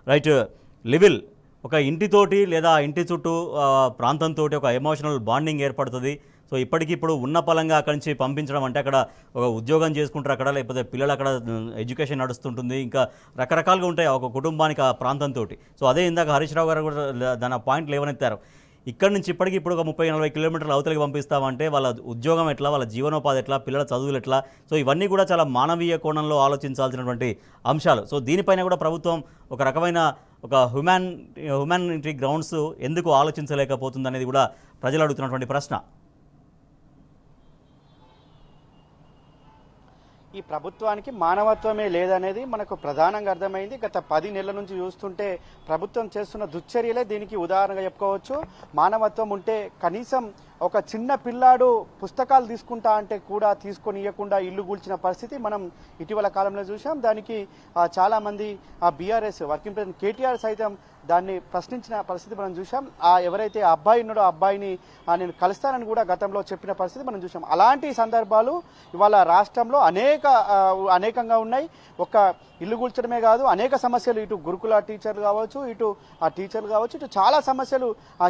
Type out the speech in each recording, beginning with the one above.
Right. లివిల్ ఒక ఇంటితోటి లేదా ఇంటి చుట్టూ ప్రాంతంతో ఒక ఎమోషనల్ బాండింగ్ ఏర్పడుతుంది. సో ఇప్పటికిప్పుడు ఉన్న పలంగా అక్కడి నుంచి పంపించడం అంటే అక్కడ ఒక ఉద్యోగం చేసుకుంటారు అక్కడ, లేకపోతే పిల్లలు అక్కడ ఎడ్యుకేషన్ నడుస్తుంటుంది, ఇంకా రకరకాలుగా ఉంటాయి ఒక కుటుంబానికి ఆ ప్రాంతంతో. సో అదే ఇందాక హరీష్ రావు గారు కూడా దాని పాయింట్ లేవనెత్తారు. ఇక్కడి నుంచి ఇప్పటికి ఇప్పుడు ఒక 30-40 కిలోమీటర్ల అవతలికి పంపిస్తామంటే వాళ్ళ ఉద్యోగం ఎట్లా, వాళ్ళ జీవనోపాధి ఎట్లా, పిల్లల చదువులు ఎట్లా, సో ఇవన్నీ కూడా చాలా మానవీయ కోణంలో ఆలోచించాల్సినటువంటి అంశాలు. సో దీనిపైన కూడా ప్రభుత్వం ఒక రకమైన ఒక హ్యుమానిటీ గ్రౌండ్స్ ఎందుకు ఆలోచించలేకపోతుంది అనేది కూడా ప్రజలు అడుగుతున్నటువంటి ప్రశ్న. ఈ ప్రభుత్వానికి మానవత్వమే లేదనేది మనకు ప్రధానంగా అర్థమైంది. గత 10 నెలల నుంచి చూస్తుంటే ప్రభుత్వం చేస్తున్న దుశ్చర్యలే దీనికి ఉదాహరణగా చెప్పుకోవచ్చు. మానవత్వం ఉంటే కనీసం ఒక చిన్న పిల్లాడు పుస్తకాలు తీసుకుంటా అంటే కూడా తీసుకొని ఇవ్వకుండా ఇల్లు కూల్చిన పరిస్థితి మనం ఇటీవల కాలంలో చూసాం. దానికి చాలామంది బీఆర్ఎస్ వర్కింగ్ ప్రెసిడెంట్ కేటీఆర్ సైతం దాన్ని ప్రశ్నించిన పరిస్థితి మనం చూసాం. ఎవరైతే అబ్బాయి ఉన్నాడో అబ్బాయిని నేను కలుస్తానని కూడా గతంలో చెప్పిన పరిస్థితి మనం చూసాం. అలాంటి సందర్భాలు ఇవాళ రాష్ట్రంలో అనేకంగా ఉన్నాయి. ఒక ఇల్లు కూల్చడమే కాదు, అనేక సమస్యలు, ఇటు గురుకుల టీచర్లు కావచ్చు, ఇటు టీచర్లు కావచ్చు, ఇటు చాలా సమస్యలు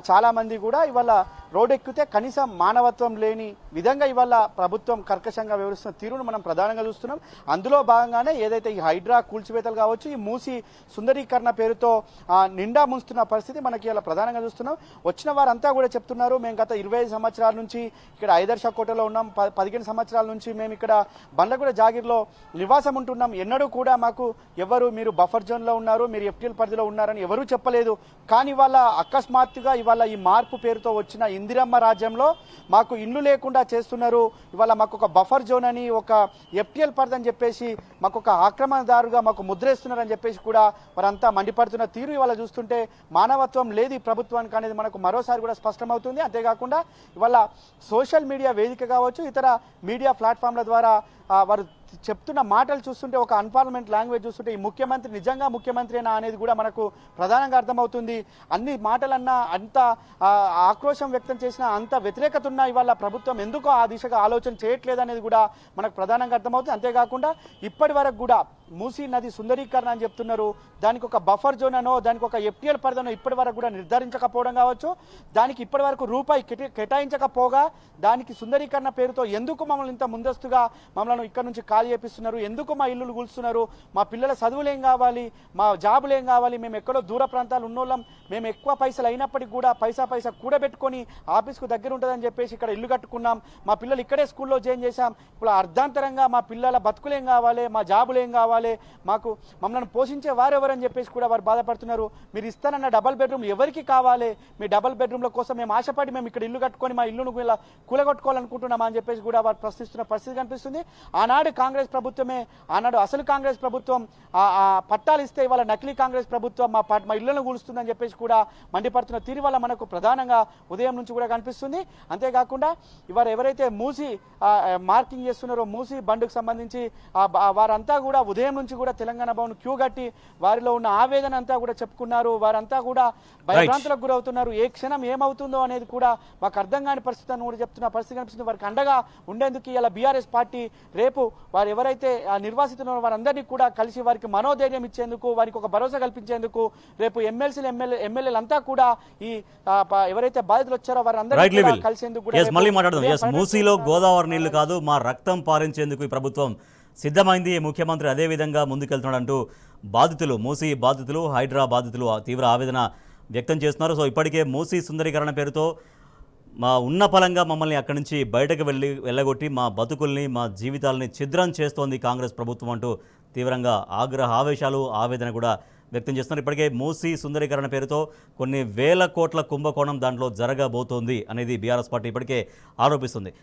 చాలా మంది కూడా ఇవాళ రోడ్ ఎక్కితే కనీసం మానవత్వం లేని విధంగా ఇవాళ ప్రభుత్వం కర్కశంగా వ్యవహరిస్తున్న తీరును మనం ప్రధానంగా చూస్తున్నాం. అందులో భాగంగానే ఏదైతే ఈ హైడ్రా కూల్చివేతలు కావచ్చు, ఈ మూసి సుందరీకరణ పేరుతో నిండా ముంచుతున్న పరిస్థితి మనకి ఇలా ప్రధానంగా చూస్తున్నాం. వచ్చిన వారంతా కూడా చెప్తున్నారు, మేము గత 25 సంవత్సరాల నుంచి ఇక్కడ ఐదర్శ కోటలో ఉన్నాం, 15 సంవత్సరాల నుంచి మేము ఇక్కడ బండ్లగూడ జాగిర్లో నివాసం ఉంటున్నాం, ఎన్నడూ కూడా మాకు ఎవరు మీరు బఫర్ జోన్లో ఉన్నారు, మీరు ఎఫ్టీఎల్ పరిధిలో ఉన్నారని ఎవరూ చెప్పలేదు. కానీ ఇవాళ అకస్మాత్తుగా ఇవాళ ఈ మార్పు పేరుతో వచ్చిన ఇందిరమ్మ రాజ్యంలో మాకు ఇల్లు లేకుండా చేస్తున్నారు. ఇవాళ మాకు ఒక బఫర్ జోన్ అని, ఒక ఎఫ్టీఎల్ పరిధి అని చెప్పేసి మాకు ఒక ఆక్రమణదారుగా మాకు ముద్రేస్తున్నారని చెప్పేసి కూడా వారంతా మండిపడుతున్న తీరు ఇవాళ చూస్తుంటే మానవత్వం లేదు ఈ ప్రభుత్వానికి అనేది మనకు మరోసారి కూడా స్పష్టమవుతుంది. అంతేకాకుండా ఇవాళ సోషల్ మీడియా వేదిక కావచ్చు, ఇతర మీడియా ప్లాట్ఫామ్ల ద్వారా వారు చెప్తున్న మాటలు చూస్తుంటే, ఒక అన్పార్లమెంట్ లాంగ్వేజ్ చూస్తుంటే ఈ ముఖ్యమంత్రి నిజంగా ముఖ్యమంత్రినా అనేది కూడా మనకు ప్రధానంగా అర్థమవుతుంది. అన్ని మాటలన్నా, అంత ఆక్రోశం వ్యక్తం చేసిన, అంత వ్యతిరేకత ఉన్న ఇవాళ ప్రభుత్వం ఎందుకో ఆ దిశగా ఆలోచన చేయట్లేదు అనేది కూడా మనకు ప్రధానంగా అర్థమవుతుంది. అంతేకాకుండా ఇప్పటి వరకు కూడా మూసీ నది సుందరీకరణ అని చెప్తున్నారు, దానికి ఒక బఫర్ జోన్ అనో, దానికి ఒక ఎఫ్టీఎల్ పరిధనో ఇప్పటి వరకు కూడా నిర్ధారించకపోవడం కావచ్చు, దానికి ఇప్పటి వరకు రూపాయి కేటాయించకపోగా దానికి సుందరీకరణ పేరుతో ఎందుకు మమ్మల్ని ఇంత ముందస్తుగా మమ్మల్ని ఇక్కడ నుంచి ఖాళీ చేపిస్తున్నారు, ఎందుకు మా ఇల్లులు కూల్స్తున్నారు, మా పిల్లల చదువులు ఏం కావాలి, మా జాబులు ఏం కావాలి, మేము ఎక్కడో దూర ప్రాంతాలు ఉన్నోళ్ళం, మేము ఎక్కువ పైసలు అయినప్పటికీ కూడా పైసా కూడబెట్టుకొని ఆఫీస్కు దగ్గర ఉంటుందని చెప్పేసి ఇక్కడ ఇల్లు కట్టుకున్నాం, మా పిల్లలు ఇక్కడే స్కూల్లో జాయిన్ చేశాం, ఇప్పుడు అర్ధాంతరంగా మా పిల్లల బతుకులు ఏం కావాలి, మా జాబులు ఏం కావాలి, మాకు మమ్మల్ని పోషించే వారెవరని చెప్పేసి కూడా వారు బాధపడుతున్నారు. మీరు ఇస్తానన్న డబల్ బెడ్రూమ్ ఎవరికి కావాలి, మీ డబల్ బెడ్రూమ్ల కోసం మేము ఆశపడి మేము ఇక్కడ ఇల్లు కట్టుకొని మా ఇల్లును ఇలా కూలగొట్టుకోవాలనుకుంటున్నామా అని చెప్పేసి కూడా వారు ప్రశ్నిస్తున్న పరిస్థితి కనిపిస్తుంది. ఆనాడు కాంగ్రెస్ ప్రభుత్వమే, ఆనాడు అసలు కాంగ్రెస్ ప్రభుత్వం పట్టాలు ఇస్తే ఇవాళ నకిలీ కాంగ్రెస్ ప్రభుత్వం మా ఇళ్లను కూలుస్తుందని చెప్పేసి కూడా మండిపడుతున్న తీరు వల్ల మనకు ప్రధానంగా ఉదయం నుంచి కూడా కనిపిస్తుంది. అంతేకాకుండా ఇవాళ ఎవరైతే మూసి మార్కింగ్ చేస్తున్నారో, మూసి బండుకు సంబంధించి వారంతా కూడా ఉదయం నుంచి కూడా తెలంగాణ భవన్ క్యూ కట్టి వారిలో ఉన్న ఆవేదన అంతా కూడా చెప్పుకున్నారు. వారంతా కూడా భయభ్రాంతులకు గురవుతున్నారు. ఏ క్షణం ఏమవుతుందో అనేది కూడా మాకు అర్థం కాని పరిస్థితి అని కూడా చెప్తున్న పరిస్థితి కనిపిస్తుంది. వారికి అండగా ఉండేందుకు ఇలా బీఆర్ఎస్ పార్టీ రేపు వారు ఎవరైతే నిర్వాసితున్నారో వారందరినీ కూడా కలిసి వారికి మనోధైర్యం ఇచ్చేందుకు, వారికి ఒక భరోసా కల్పించేందుకు రేపు ఎమ్మెల్యేలు అంతా కూడా ఈ ఎవరైతే బాధితులు వచ్చారో వారందరూ కలిసేందుకు కూడా మూసీలో గోదావరి నీళ్లు కాదు, మా రక్తం పారించేందుకు ఈ ప్రభుత్వం సిద్ధమైంది. ముఖ్యమంత్రి అదే విధంగా ముందుకెళ్తున్నాడంటూ బాధితులు, మూసీ బాధితులు, హైడ్రా బాధితులు తీవ్ర ఆవేదన వ్యక్తం చేస్తున్నారు. సో ఇప్పటికే మూసీ సుందరీకరణ పేరుతో మా ఉన్న పలంగా మమ్మల్ని అక్కడి నుంచి బయటకు వెళ్ళగొట్టి మా బతుకుల్ని, మా జీవితాలని ఛిద్రం చేస్తోంది కాంగ్రెస్ ప్రభుత్వం అంటూ తీవ్రంగా ఆవేశాలు, ఆవేదన కూడా వ్యక్తం చేస్తున్నారు. ఇప్పటికే మూసీ సుందరీకరణ పేరుతో కొన్ని వేల కోట్ల కుంభకోణం దాంట్లో జరగబోతోంది అనేది బీఆర్ఎస్ పార్టీ ఇప్పటికే ఆరోపిస్తుంది.